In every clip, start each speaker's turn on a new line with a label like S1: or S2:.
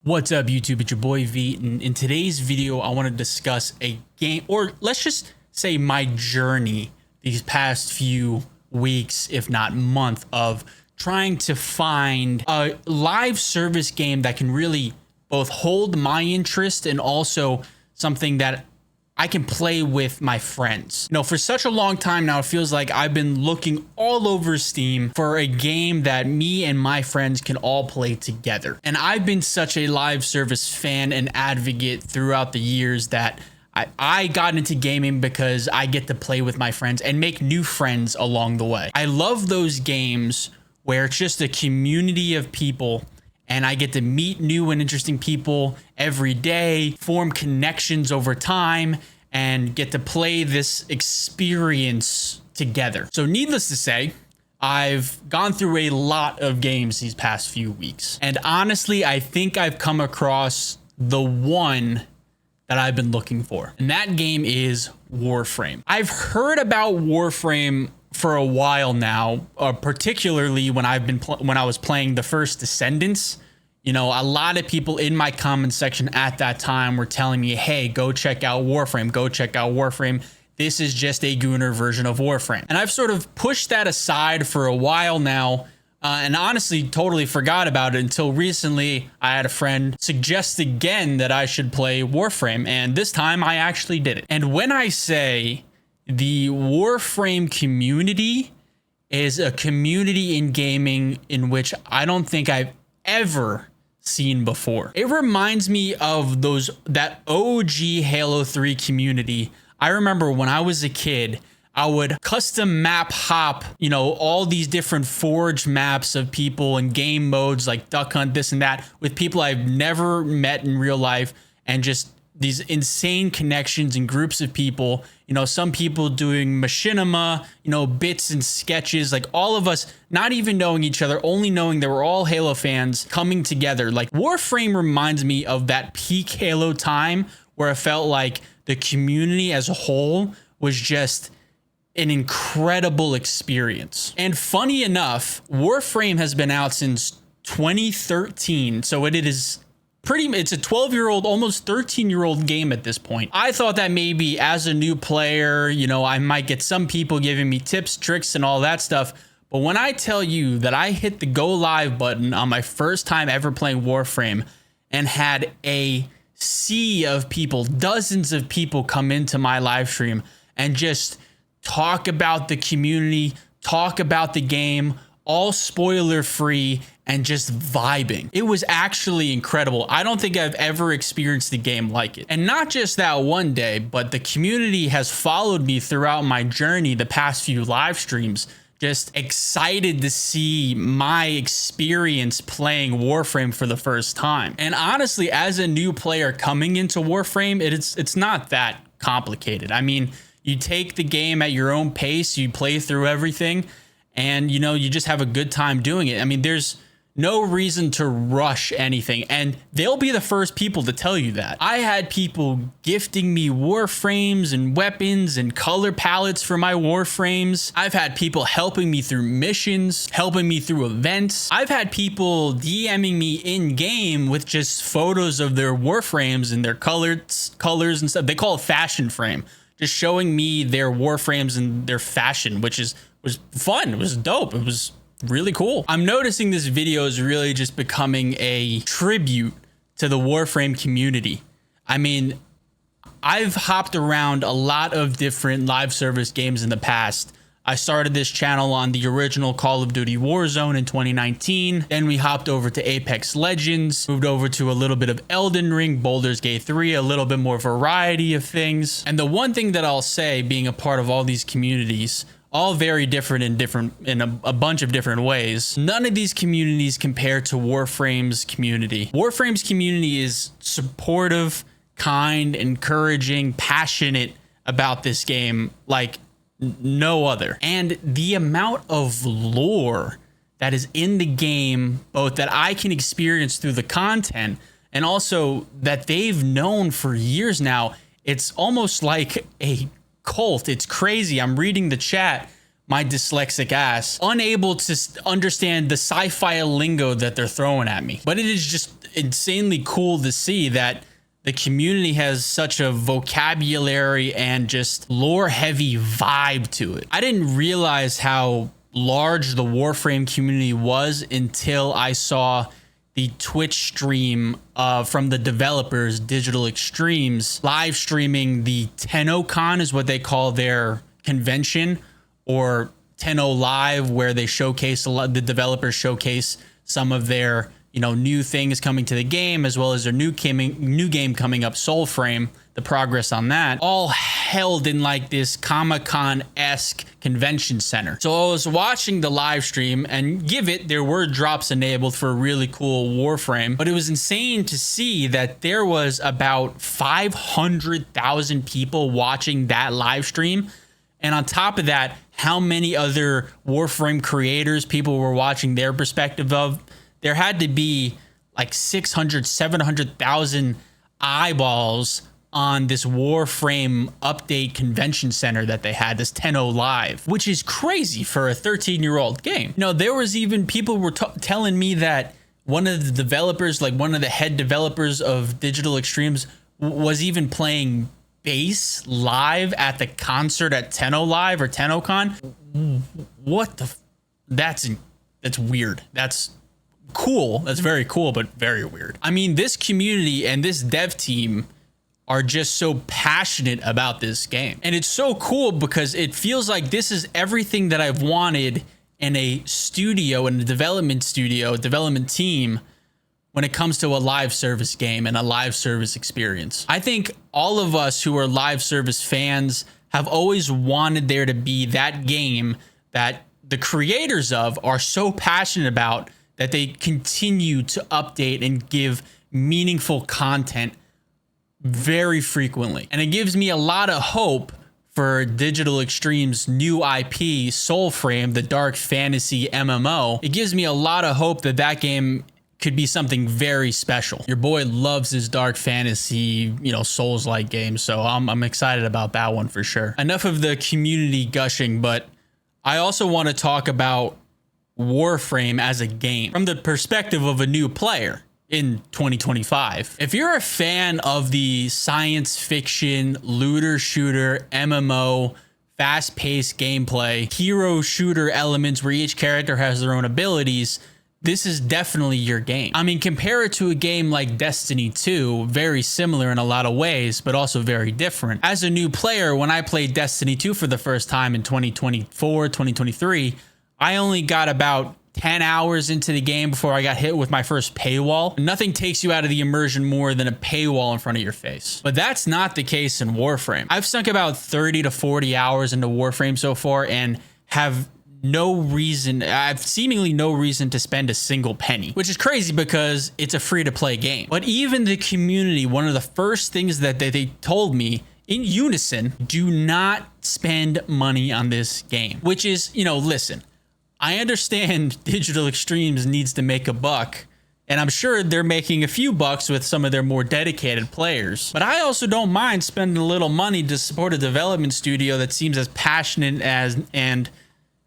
S1: What's up, YouTube? It's your boy V, and in today's video I want to discuss a game, or let's just say my journey these past few weeks, if not month, of trying to find a live service game that can really both hold my interest and also something that I can play with my friends. You know, for such a long time now, it feels like I've been looking all over Steam for a game that me and my friends can all play together. And I've been such a live service fan and advocate throughout the years that I got into gaming because I get to play with my friends and make new friends along the way. I love those games where it's just a community of people and I get to meet new and interesting people every day, form connections over time, and get to play this experience together. So needless to say, I've gone through a lot of games these past few weeks. And honestly, I think I've come across the one that I've been looking for. And that game is WARFRAME. I've heard about WARFRAME for a while now, particularly when I was playing the first Descendants. You know, a lot of people in my comment section at that time were telling me, hey, go check out WARFRAME, go check out WARFRAME. This is just a Gooner version of WARFRAME. And I've sort of pushed that aside for a while now, and honestly totally forgot about it until recently. I had a friend suggest again that I should play WARFRAME, and this time I actually did it. And when I say the WARFRAME community is a community in gaming in which I don't think I've ever seen before. It reminds me of that OG Halo 3 community. I remember when I was a kid, I would custom map hop, you know, all these different forged maps of people and game modes like Duck Hunt, this and that, with people I've never met in real life, and just these insane connections and groups of people, you know, some people doing machinima, you know, bits and sketches, like all of us not even knowing each other, only knowing that we're all Halo fans coming together. Like WARFRAME reminds me of that peak Halo time where it felt like the community as a whole was just an incredible experience. And funny enough, WARFRAME has been out since 2013, so it's a 12-year-old, almost 13-year-old game at this point. I thought that maybe as a new player, you know, I might get some people giving me tips, tricks, and all that stuff. But when I tell you that I hit the go live button on my first time ever playing WARFRAME and had a sea of people, dozens of people come into my live stream and just talk about the community, talk about the game, all spoiler free, and just vibing. It was actually incredible. I don't think I've ever experienced a game like it. And not just that one day, but the community has followed me throughout my journey the past few live streams, just excited to see my experience playing WARFRAME for the first time. And honestly, as a new player coming into WARFRAME, it's not that complicated. I mean, you take the game at your own pace, you play through everything, and you know, you just have a good time doing it. I mean, there's no reason to rush anything, and they'll be the first people to tell you that. I had people gifting me warframes and weapons and color palettes for my warframes. I've had people helping me through missions, helping me through events. I've had people DMing me in game with just photos of their warframes and their colors and stuff. They call it fashion frame, just showing me their warframes and their fashion, which was fun. It was dope. It was really cool. I'm noticing this video is really just becoming a tribute to the WARFRAME community. I mean, I've hopped around a lot of different live service games in the past. I started this channel on the original Call of Duty Warzone in 2019. Then we hopped over to Apex Legends, moved over to a little bit of Elden Ring, Baldur's Gate 3, a little bit more variety of things. And the one thing that I'll say, being a part of all these communities, all very different in a bunch of different ways, none of these communities compare to WARFRAME's community. WARFRAME's community is supportive, kind, encouraging, passionate about this game like no other. And the amount of lore that is in the game, both that I can experience through the content and also that they've known for years now, it's almost like a cult. It's crazy. I'm reading the chat. my dyslexic ass, unable to understand the sci-fi lingo that they're throwing at me. But it is just insanely cool to see that the community has such a vocabulary and just lore heavy vibe to it. I didn't realize how large the Warframe community was until I saw the Twitch stream from the developers, Digital Extremes, live streaming the TennoCon is what they call their convention, or Tenno Live, where they showcase the developers showcase some of their new things coming to the game, as well as their new game coming up, Soulframe, the progress on that, all held in like this Comic-Con-esque convention center. So I was watching the live stream, and there were drops enabled for a really cool Warframe, but it was insane to see that there was about 500,000 people watching that live stream. And on top of that, how many other Warframe creators people were watching their perspective of. There had to be like 600, 700,000 eyeballs on this Warframe update convention center that they had, this Tenno Live, which is crazy for a 13-year-old game. There was even people were telling me that one of the developers, like one of the head developers of Digital Extremes, was even playing bass live at the concert at Tenno Live or TennoCon. What the? That's weird. That's cool. That's very cool, but very weird. I mean, this community and this dev team are just so passionate about this game. And it's so cool because it feels like this is everything that I've wanted in a studio, in a development studio, development team, when it comes to a live service game and a live service experience. I think all of us who are live service fans have always wanted there to be that game that the creators of are so passionate about that they continue to update and give meaningful content very frequently. And it gives me a lot of hope for Digital Extremes' new IP, Soulframe, the dark fantasy MMO. It gives me a lot of hope that that game could be something very special. Your boy loves his dark fantasy, Souls-like games, so I'm excited about that one for sure. Enough of the community gushing, but I also want to talk about Warframe as a game from the perspective of a new player in 2025. If you're a fan of the science fiction, looter shooter, MMO, fast-paced gameplay, hero shooter elements where each character has their own abilities, this is definitely your game. I mean, compare it to a game like Destiny 2, very similar in a lot of ways, but also very different. As a new player, when I played Destiny 2 for the first time in 2024, 2023, I only got about 10 hours into the game before I got hit with my first paywall. Nothing takes you out of the immersion more than a paywall in front of your face. But that's not the case in Warframe. I've sunk about 30 to 40 hours into Warframe so far and have seemingly no reason to spend a single penny, which is crazy because it's a free-to-play game. But even the community, one of the first things that they told me in unison, do not spend money on this game, which is, listen, I understand Digital Extremes needs to make a buck, and I'm sure they're making a few bucks with some of their more dedicated players. But I also don't mind spending a little money to support a development studio that seems as passionate and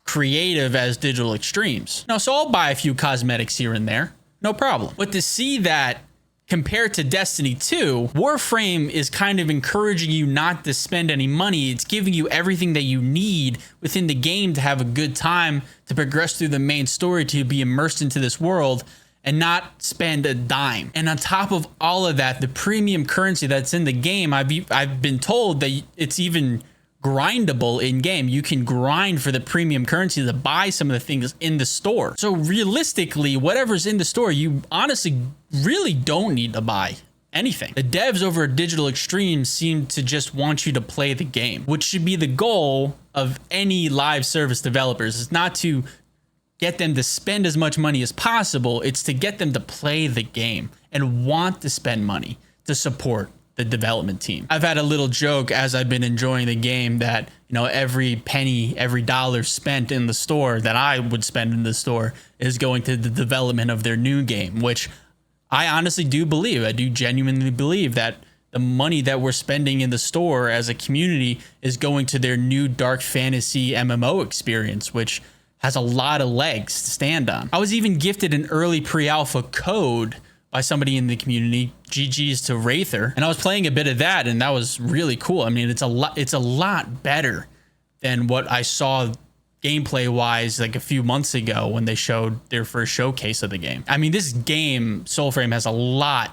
S1: creative as Digital Extremes. So I'll buy a few cosmetics here and there, no problem. But to see that compared to Destiny 2, Warframe is kind of encouraging you not to spend any money. It's giving you everything that you need within the game to have a good time, to progress through the main story, to be immersed into this world and not spend a dime. And on top of all of that, the premium currency that's in the game, I've been told that it's even grindable in game. You can grind for the premium currency to buy some of the things in the store. So realistically, whatever's in the store, you honestly really don't need to buy anything. The devs over at Digital Extremes seem to just want you to play the game, which should be the goal of any live service developers. It's not to get them to spend as much money as possible. It's to get them to play the game and want to spend money to support the development team. I've had a little joke as I've been enjoying the game that, every penny, every dollar spent in the store that I would spend in the store is going to the development of their new game, which I honestly do believe. I do genuinely believe that the money that we're spending in the store as a community is going to their new dark fantasy MMO experience, which has a lot of legs to stand on. I was even gifted an early pre-alpha code by somebody in the community. GG's to Wraither. And I was playing a bit of that, and that was really cool. I mean, it's a lot better than what I saw gameplay wise like a few months ago when they showed their first showcase of the game. I mean, this game, Soulframe, has a lot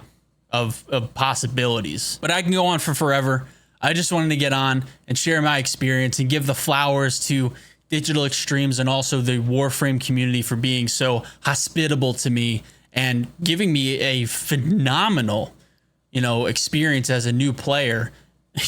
S1: of possibilities, but I can go on for forever. I just wanted to get on and share my experience and give the flowers to Digital Extremes and also the Warframe community for being so hospitable to me and giving me a phenomenal, experience as a new player,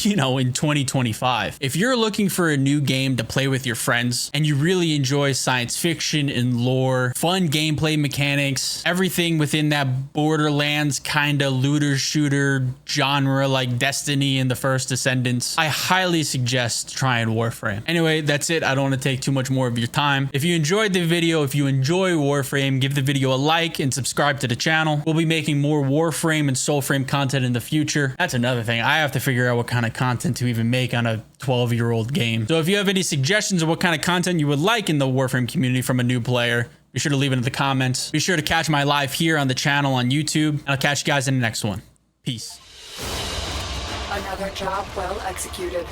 S1: in 2025. If you're looking for a new game to play with your friends and you really enjoy science fiction and lore, fun gameplay mechanics, everything within that Borderlands kind of looter shooter genre like Destiny and the First Descendants, I highly suggest trying Warframe. Anyway, that's it. I don't want to take too much more of your time. If you enjoyed the video, if you enjoy Warframe, give the video a like and subscribe to the channel. We'll be making more Warframe and Soulframe content in the future. That's another thing. I have to figure out what kind of content to even make on a 12-year-old game. So if you have any suggestions of what kind of content you would like in the Warframe community from a new player, be sure to leave it in the comments. Be sure to catch my live here on the channel on YouTube, and I'll catch you guys in the next one. Peace.
S2: Another job well executed.